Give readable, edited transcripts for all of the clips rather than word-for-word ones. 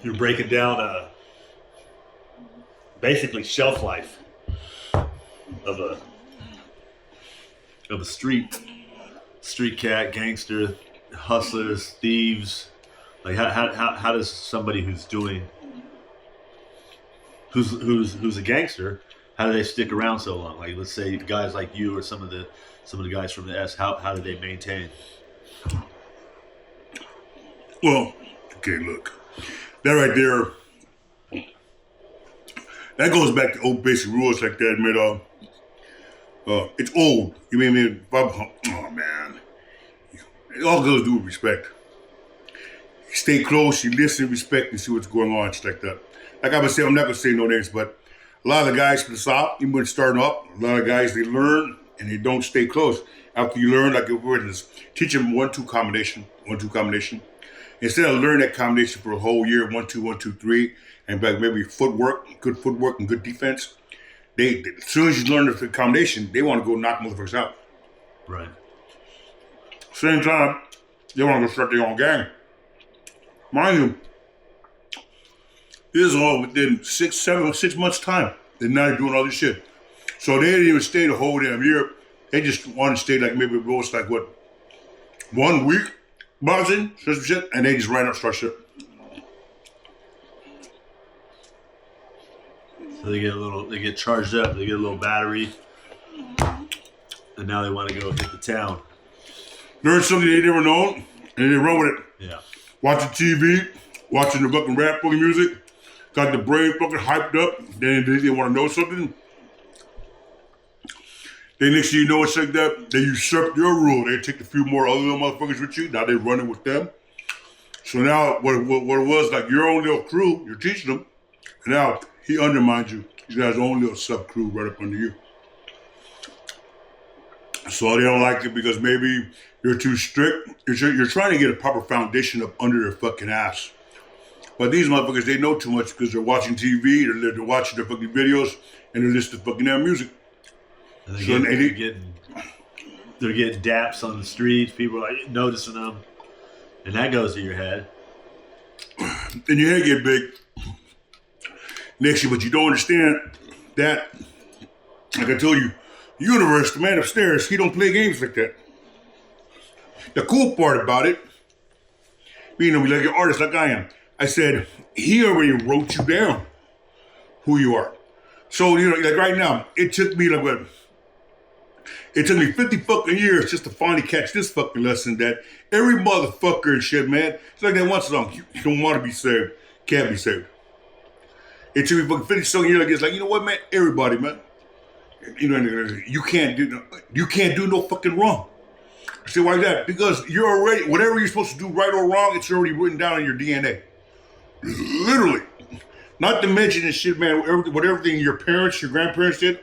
you're breaking down basically shelf life of a street cat, gangster, hustlers, thieves. Like how does somebody who's a gangster, how do they stick around so long? Like let's say guys like you or some of the guys from the S, how do they maintain? Well, okay, look, that right there, that goes back to old basic rules like that, man. It's old. You mean? Oh man, it all goes to do with respect. You stay close, you listen, respect, and see what's going on, just like that. Like I was saying, I'm not gonna say no names, but a lot of the guys from the South, even when starting up, a lot of guys they learn and they don't stay close. After you learn, like if we're in this, teach them 1-2 combination. Instead of learning that combination for a whole year, 1-2, 1-2, 3, and like maybe good footwork and good defense, they as soon as you learn the combination, they want to go knock motherfuckers out. Right. Same time, they want to go start their own gang. Mind you, this is all within 6 months time. They're not doing all this shit. So they didn't even stay the whole damn year. They just want to stay like maybe it was like what, 1 week, boxing, some shit, and they just ran up start shit. So they get charged up, they get a little battery, and now they want to go hit the town. Learn something they never known, and they run with it. Yeah. Watching TV, watching the fucking rap fucking music, got the brain fucking hyped up, then they want to know something. Then next thing you know, it's like that, they usurp your rule. They take a few more other little motherfuckers with you, now they running with them. So now, what it was, like your own little crew, you're teaching them, and now he undermines you. He's got his own little sub-crew right up under you. So they don't like it because maybe you're too strict. You're trying to get a proper foundation up under their fucking ass. But these motherfuckers, they know too much because they're watching TV, they're watching their fucking videos, and they're listening to fucking damn music. And they're getting daps on the streets. People are like noticing them, and that goes to your head. And your head get big. Next year, but you don't understand that. Like I told you, the universe, the man upstairs, he don't play games like that. The cool part about it, you know, like an artist like I am. I said he already wrote you down who you are. So you know, like right now, it took me like what? It took me 50 fucking years just to finally catch this fucking lesson that every motherfucker and shit, man. It's like that one song, you don't want to be saved, can't be saved. It took me fucking 50 something years like it's like, you know what, man? Everybody, man. You know, you can't do no fucking wrong. See why that? Because you're already, whatever you're supposed to do, right or wrong, it's already written down in your DNA. Literally. Not to mention this shit, man, what everything your parents, your grandparents did,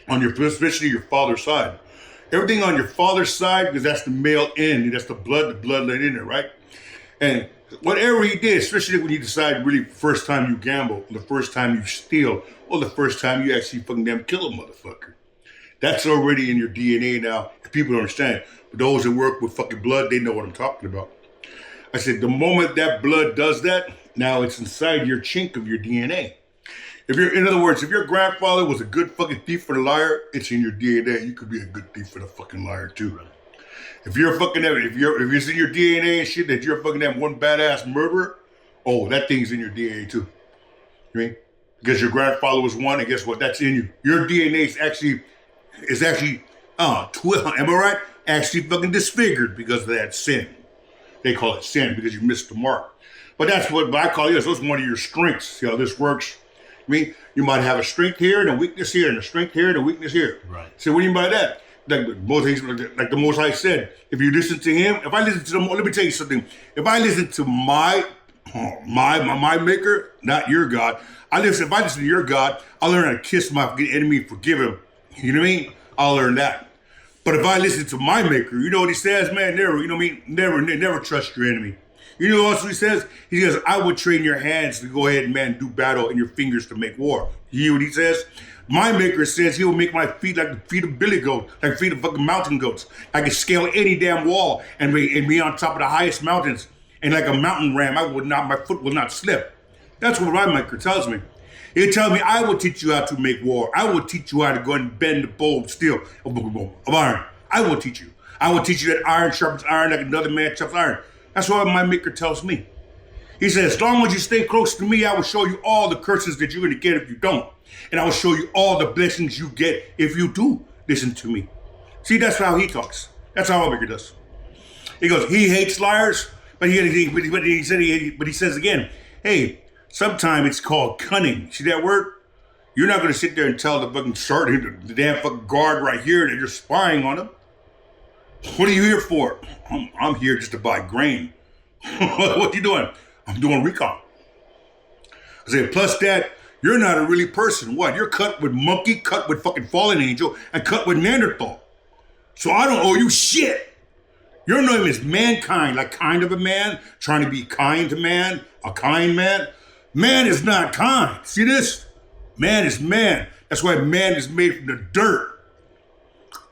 on your, especially your father's side. Everything on your father's side, because that's the male end, that's the bloodline in there, right? And whatever he did, especially when you decide really first time you gamble, the first time you steal, or the first time you actually fucking damn kill a motherfucker. That's already in your DNA now, if people don't understand. But those that work with fucking blood, they know what I'm talking about. I said, the moment that blood does that, now it's inside your chink of your DNA. In other words, if your grandfather was a good fucking thief for the liar, it's in your DNA. You could be a good thief for the fucking liar too. Right? If you're fucking, if it's in your DNA and shit that you're fucking that one badass murderer, oh, that thing's in your DNA too. You mean? Because your grandfather was one, and guess what? That's in you. Your DNA is actually, am I right? Actually fucking disfigured because of that sin. They call it sin because you missed the mark. But that's what I call it. So it's one of your strengths. See how this works? I mean, you might have a strength here and a weakness here, and a strength here and a weakness here. Right. So what do you mean by that? Like the Most High said, if you listen to him, if I listen to let me tell you something. If I listen to my maker, not your God, if I listen to your God, I'll learn how to kiss my enemy, forgive him. You know what I mean? I'll learn that. But if I listen to my maker, you know what he says, man? Never, you know what I mean? Never trust your enemy. You know what else he says? He says, I would train your hands to go ahead and, man, do battle and your fingers to make war. You hear what he says? My maker says he will make my feet like the feet of billy goat, like the feet of fucking mountain goats. I can scale any damn wall and be on top of the highest mountains. And like a mountain ram, my foot will not slip. That's what my maker tells me. He tells me, I will teach you how to make war. I will teach you how to go and bend the bow of steel, of iron. I will teach you. I will teach you that iron sharpens iron like another man sharpens iron. That's what my maker tells me. He says, as long as you stay close to me, I will show you all the curses that you're going to get if you don't. And I will show you all the blessings you get if you do listen to me. See, that's how he talks. That's how my maker does. He goes, he hates liars, but he says again, hey, sometimes it's called cunning. See that word? You're not going to sit there and tell the fucking sergeant, the damn fucking guard right here that you're spying on him. What are you here for? I'm here just to buy grain. What are you doing? I'm doing recon. I said, plus that, you're not a really person. What? You're cut with monkey, cut with fucking fallen angel, and cut with Neanderthal. So I don't owe you shit. Your name is mankind, like kind of a man, trying to be kind to man, a kind man. Man is not kind. See this? Man is man. That's why man is made from the dirt.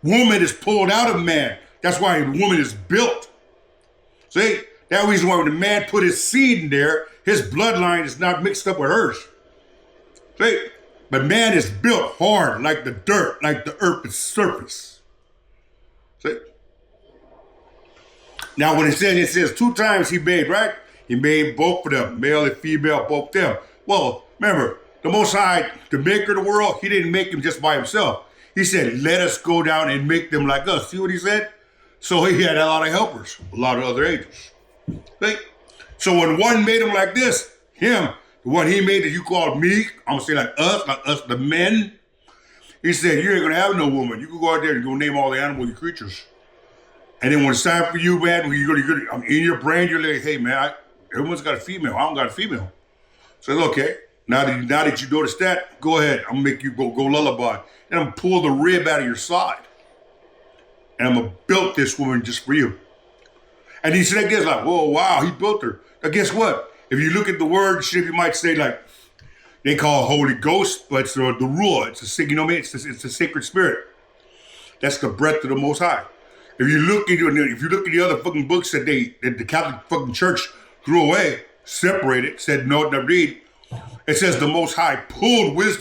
Woman is pulled out of man. That's why the woman is built. See? That reason why when the man put his seed in there, his bloodline is not mixed up with hers. See? But man is built hard like the dirt, like the earth's surface. See? Now when it says 2 times he made, right? He made both of them, male and female, both of them. Well, remember, the Most High, the maker of the world, he didn't make him just by himself. He said, let us go down and make them like us. See what he said? So he had a lot of helpers, a lot of other angels. See? So when one made him like this, him, the one he made that you called me, I'm going to say like us, the men, he said, you ain't going to have no woman. You can go out there and go name all the animals and creatures. And then when it's time for you, man, when you're in your brain, you're like, hey, man, everyone's got a female. I don't got a female. So okay, now that you notice that, go ahead. I'm going to make you go lullaby. And I'm going to pull the rib out of your side. And I'm going to build this woman just for you. And he said, I guess like, whoa, wow, he built her. Now guess what? If you look at the word, shit, you might say like, they call it Holy Ghost, but it's the Ruah. It's a, you know what I mean? It's a sacred spirit. That's the breath of the Most High. If you look at the other fucking books that the Catholic fucking Church threw away, separated, said no, not read, it says the Most High pulled the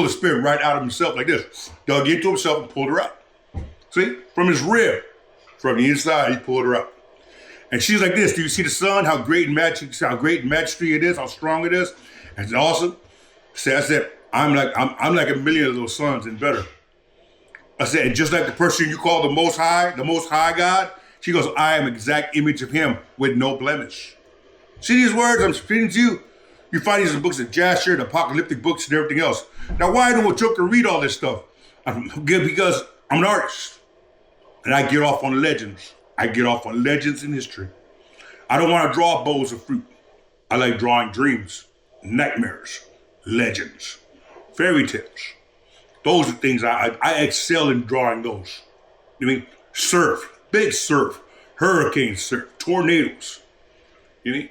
spirit right out of himself like this. Dug into himself and pulled her out. See? From his rib. From the inside, he pulled her out. And she's like this. Do you see the sun? How great and majesty it is, how strong it is? And it's awesome. I said, I'm like a million of those suns and better. I said, and just like the person you call the Most High God, she goes, I am exact image of him with no blemish. See these words I'm speaking to you? You find these in books of Jasher, the apocalyptic books, and everything else. Now, why do a joker read all this stuff? Because I'm an artist. And I get off on legends. I get off on legends in history. I don't want to draw bowls of fruit. I like drawing dreams, nightmares, legends, fairy tales. Those are things I excel in drawing those. I mean, surf, big surf, hurricane surf, tornadoes. You mean?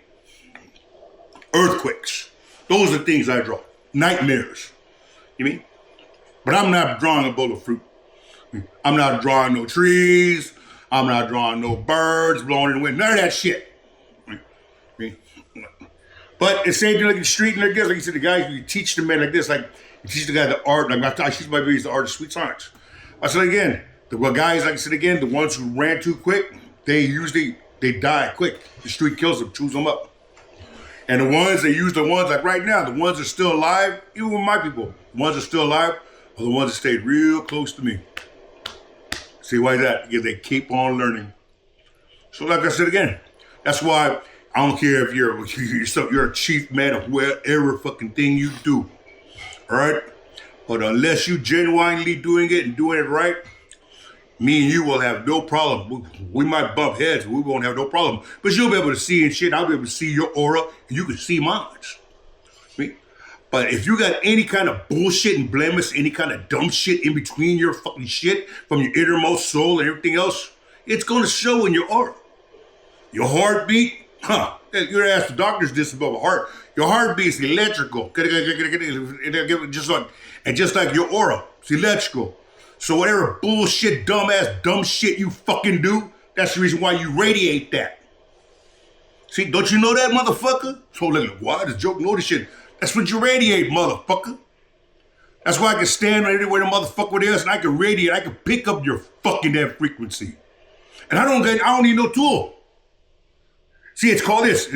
Earthquakes. Those are things I draw. Nightmares. You mean? But I'm not drawing a bowl of fruit. I'm not drawing no trees. I'm not drawing no birds blowing in the wind. None of that shit. But it's same thing like the street and like this. Like you said, the guys, you teach the man like this. Like you teach the guy the art. Like I teach my babies the art of sweet science. I said again, the guys, like I said again, the ones who ran too quick, they die quick. The street kills them, chews them up. And the ones like right now, the ones that are still alive, even with my people, the ones that are still alive are the ones that stayed real close to me. See why that? Because they keep on learning. So like I said again, that's why I don't care if you're a chief man of whatever fucking thing you do. All right? But unless you genuinely doing it and doing it right, me and you will have no problem. We might bump heads, but we won't have no problem. But you'll be able to see and shit. I'll be able to see your aura, and you can see mine. But if you got any kind of bullshit and blemish, any kind of dumb shit in between your fucking shit from your innermost soul and everything else, it's going to show in your aura. Your heartbeat, you're going to ask the doctors this about a heart. Your heartbeat is electrical. Just like your aura, it's electrical. So whatever bullshit, dumb shit you fucking do, that's the reason why you radiate that. See, don't you know that, motherfucker? So like, why this joke? Know this shit. That's what you radiate, motherfucker. That's why I can stand anywhere the motherfucker is and I can radiate. I can pick up your fucking that frequency. And I don't need no tool. See, it's called this. It's